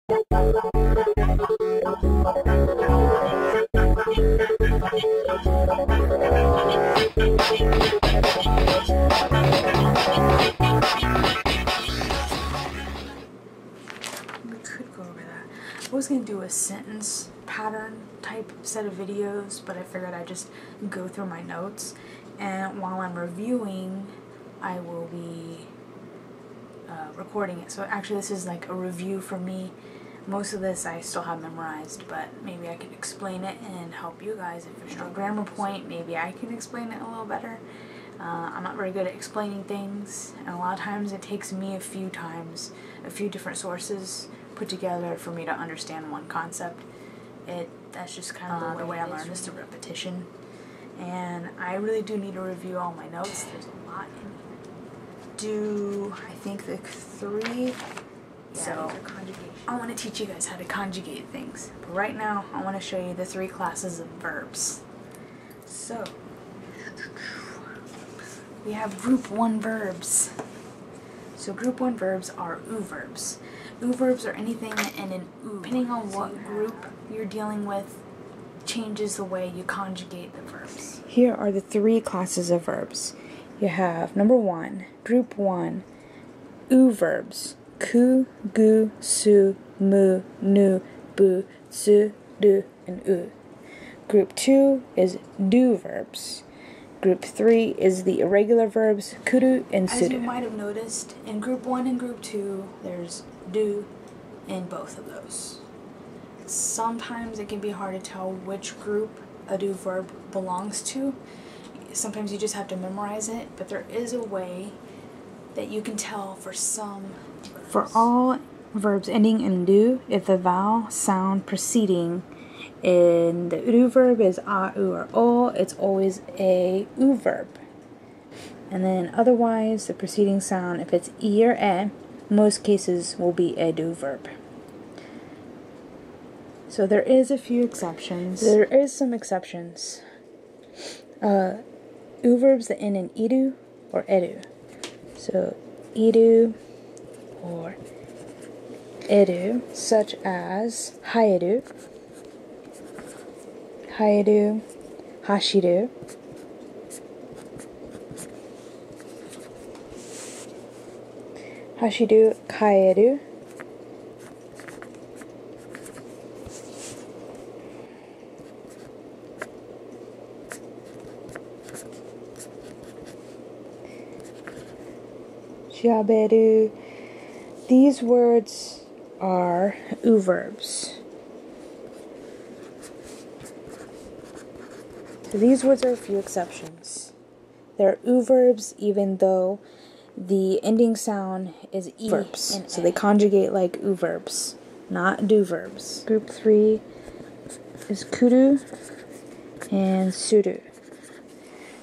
Could go over that. I was going to do a sentence pattern type set of videos, but I figured I'd just go through my notes, and while I'm reviewing, I will be recording it. So actually this is like a review for me. Most of this I still have memorized, but maybe I can explain it and help you guys. If there's no grammar point, maybe I can explain it a little better. I'm not very good at explaining things, and a lot of times it takes me a few different sources put together for me to understand one concept. That's just kind of the way I learned, is through repetition. And I really do need to review all my notes. There's a lot in here. I think the 3. So I want to teach you guys how to conjugate things. But right now I want to show you the 3 classes of verbs. So we have group 1 verbs. So group 1 verbs are OO verbs. OO verbs are anything that end in OO. Depending on what group you're dealing with changes the way you conjugate the verbs. Here are the 3 classes of verbs. You have number 1, group 1, OO verbs. Ku, gu, su, mu, nu, bu, su, du, and u. Group 2 is do verbs. Group 3 is the irregular verbs kuru and suru. As you might have noticed, in group 1 and group 2, there's do in both of those. Sometimes it can be hard to tell which group a do verb belongs to. Sometimes you just have to memorize it, but there is a way that you can tell for some verbs. For all verbs ending in do, if the vowel sound preceding in the do verb is a, u, or o, it's always a u verb. And then otherwise, the preceding sound, if it's e or e, most cases will be a do verb. So there is a few exceptions. There is some exceptions. U verbs that end in idu or edu. So idu or edu, such as haeru, haeru, hashiru, hashiru, kaeru, shaberu. These words are OO verbs. So these words are a few exceptions. They're OO verbs even though the ending sound is e verbs. So they conjugate like OO verbs, not do verbs. Group 3 is kuru and suru.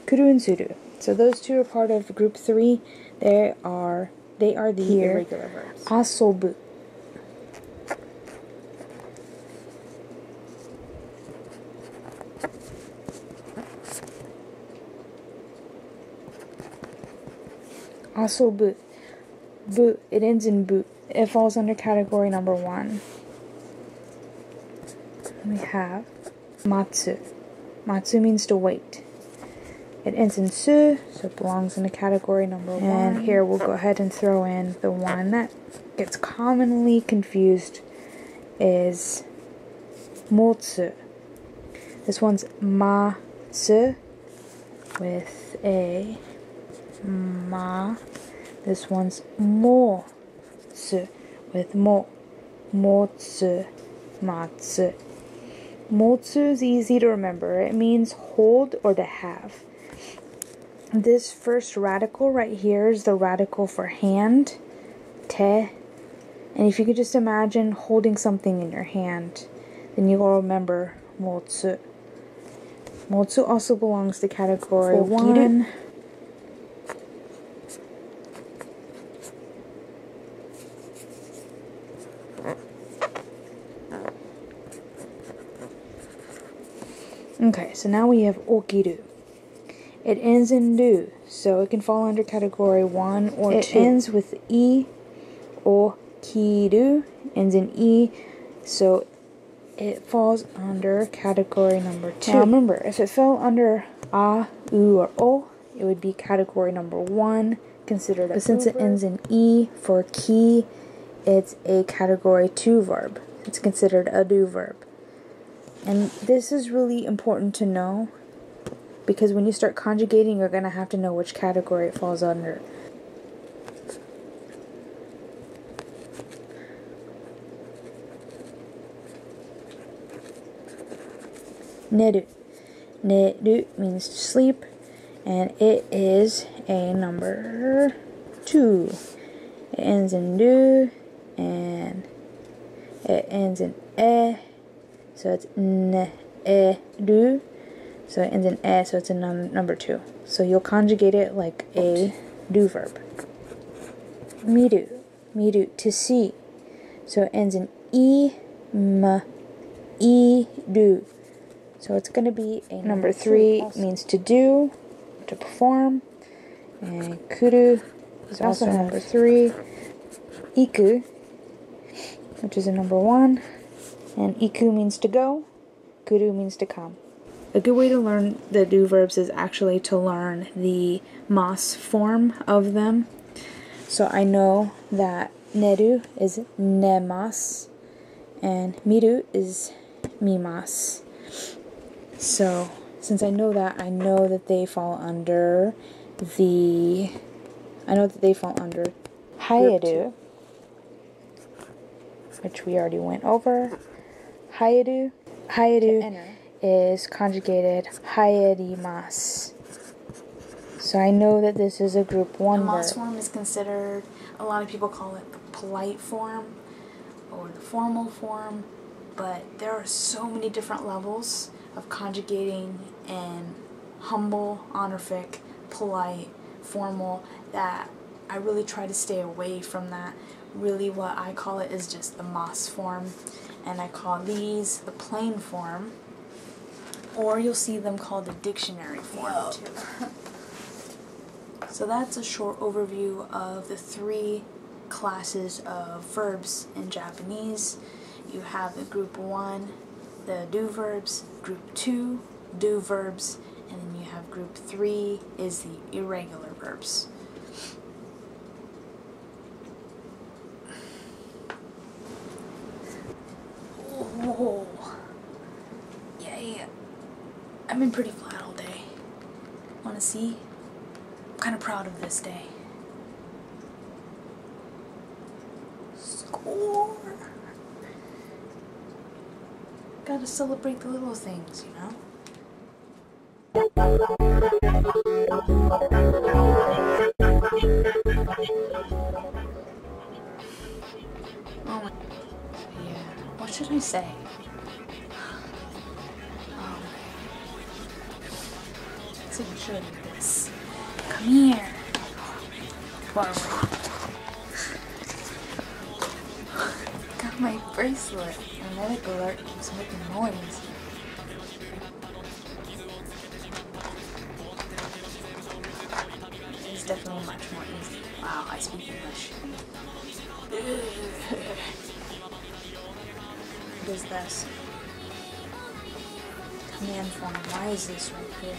Kuru and suru. So those two are part of group 3. They are the irregular verbs. Asobu. Asobu. Bu. It ends in bu. It falls under category number 1. We have matsu. Matsu means to wait. It ends in su, so it belongs in the category number 1. And here we'll go ahead and throw in the one that gets commonly confused is motsu. This one's ma-su with a ma. This one's mo-su with mo. Motsu, matsu. Motsu is easy to remember. It means hold or to have. This first radical right here is the radical for hand, te. And if you could just imagine holding something in your hand, then you will remember motsu. Motsu also belongs to category 1. Okay, so now we have okiru. It ends in du, so it can fall under category 1 or 2. It ends with e or kiru ends in E, so it falls under category number 2. Now remember, if it fell under a, u, or o, it would be category number 1, considered a. But since it ends in E for ki, it's a category 2 verb. It's considered a do verb. And this is really important to know, because when you start conjugating, you're going to have to know which category it falls under. Neru. Neru means to sleep, and it is a number 2. It ends in du, and it ends in e, so it's ne, e, du. So it ends in e, so it's a number 2. So you'll conjugate it like a do verb. Miru. Miru, to see. So it ends in e, m, e, du. So it's going to be a number 3, means to do, to perform. And kuru is also number 3. Iku, which is a number 1. And iku means to go. Kuru means to come. A good way to learn the do verbs is actually to learn the mas form of them. So I know that neru is nemas, and miru is mimas. So, since I know that they fall under hayaru, which we already went over. Hayaru is conjugated hayarimasu. So I know that this is a group 1 verb. The mas form is considered, a lot of people call it the polite form or the formal form, but there are so many different levels of conjugating in humble, honorific, polite, formal, that I really try to stay away from that. Really what I call it is just the mas form, and I call these the plain form, or you'll see them called the dictionary form too. So that's a short overview of the 3 classes of verbs in Japanese. You have the group 1, the do verbs, group 2, do verbs, and then you have group 3 is the irregular verbs. Oh, yeah. I've been pretty flat all day. Wanna see? I'm kind of proud of this day. Score! Gotta celebrate the little things, you know? Oh my. Yeah. What should I say? So we should do this. Come here. Forward. Got my bracelet. My medical alert keeps making noise. It's definitely much more easy. Wow, I speak English. What is this? Command form. Why is this right here?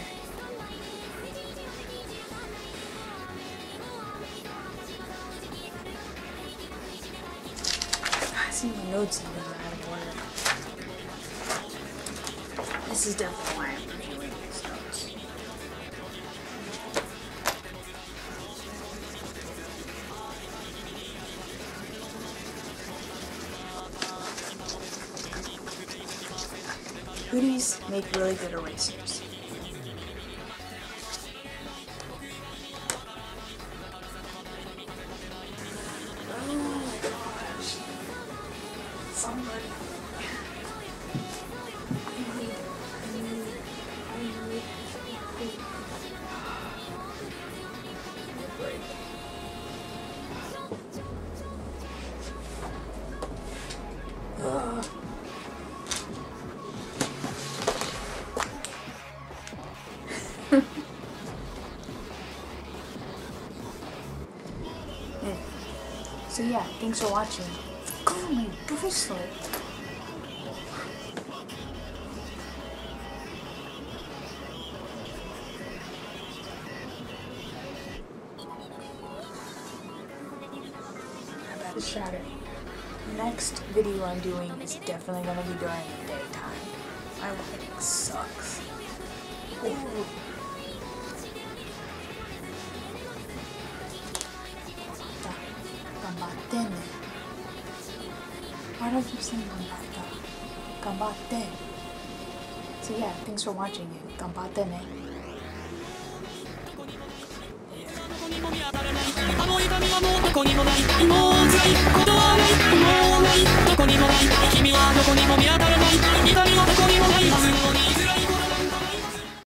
I see my notes even are out of order. This is definitely why I'm reviewing these notes. Hoodies make really good erasers. Oh my gosh. Somebody. So yeah, yeah, thanks for watching. Oh, my bracelet. It's shattered. Next video I'm doing is definitely gonna be during the daytime. My lighting sucks. Ooh. Gambatte ne. Why do I keep saying gambatta? Gambatte. So yeah, thanks for watching it. Gambatte ne. あの痛みはもうどこにもない、もう辛いことはない、もうない、どこにもない、君はどこにも見当たらない。